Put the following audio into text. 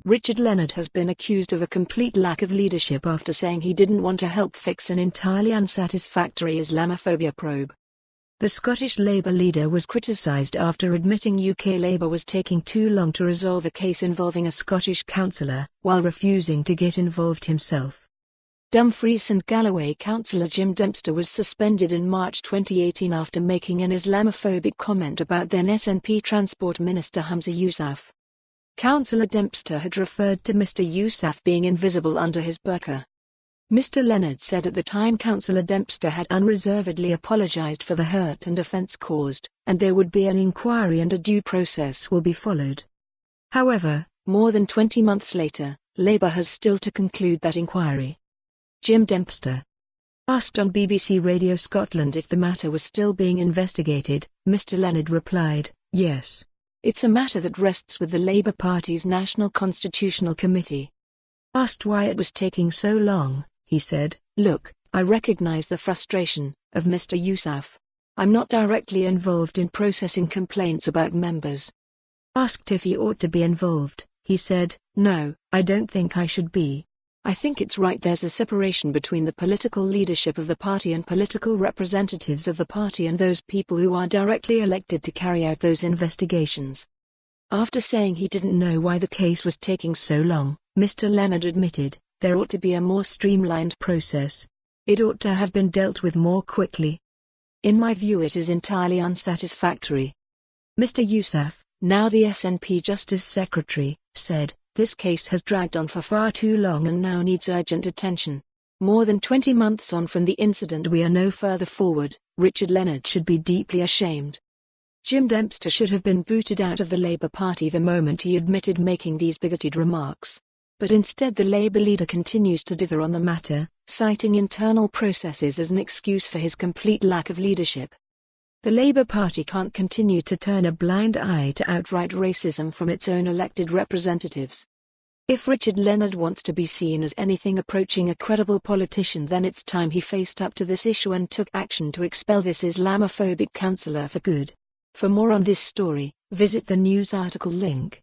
Richard Leonard has been accused of a complete lack of leadership after saying he didn't want to help fix an entirely unsatisfactory Islamophobia probe. The Scottish Labour leader was criticised after admitting UK Labour was taking too long to resolve a case involving a Scottish councillor, while refusing to get involved himself. Dumfries and Galloway councillor Jim Dempster was suspended in March 2018 after making an Islamophobic comment about then SNP Transport Minister Humza Yousaf. Cllr Dempster had referred to Mr Yousaf being invisible under his burka. Mr Leonard said at the time Cllr Dempster had unreservedly apologised for the hurt and offence caused, and there would be an inquiry and a due process will be followed. However, more than 20 months later, Labour has still to conclude that inquiry. Jim Dempster. Asked on BBC Radio Scotland if the matter was still being investigated, Mr Leonard replied, "Yes. It's a matter that rests with the Labour Party's National Constitutional Committee." Asked why it was taking so long, he said, "Look, I recognise the frustration of Mr Yousaf. I'm not directly involved in processing complaints about members." Asked if he ought to be involved, he said, "No, I don't think I should be. I think it's right there's a separation between the political leadership of the party and political representatives of the party and those people who are directly elected to carry out those investigations." After saying he didn't know why the case was taking so long, Mr Leonard admitted, "There ought to be a more streamlined process. It ought to have been dealt with more quickly. In my view it is entirely unsatisfactory." Mr Yousaf, now the SNP Justice Secretary, said, "This case has dragged on for far too long and now needs urgent attention. More than 20 months on from the incident we are no further forward. Richard Leonard should be deeply ashamed. Jim Dempster should have been booted out of the Labour Party the moment he admitted making these bigoted remarks. But instead the Labour leader continues to dither on the matter, citing internal processes as an excuse for his complete lack of leadership. The Labour Party can't continue to turn a blind eye to outright racism from its own elected representatives. If Richard Leonard wants to be seen as anything approaching a credible politician, then it's time he faced up to this issue and took action to expel this Islamophobic councillor for good. For more on this story, visit the news article link.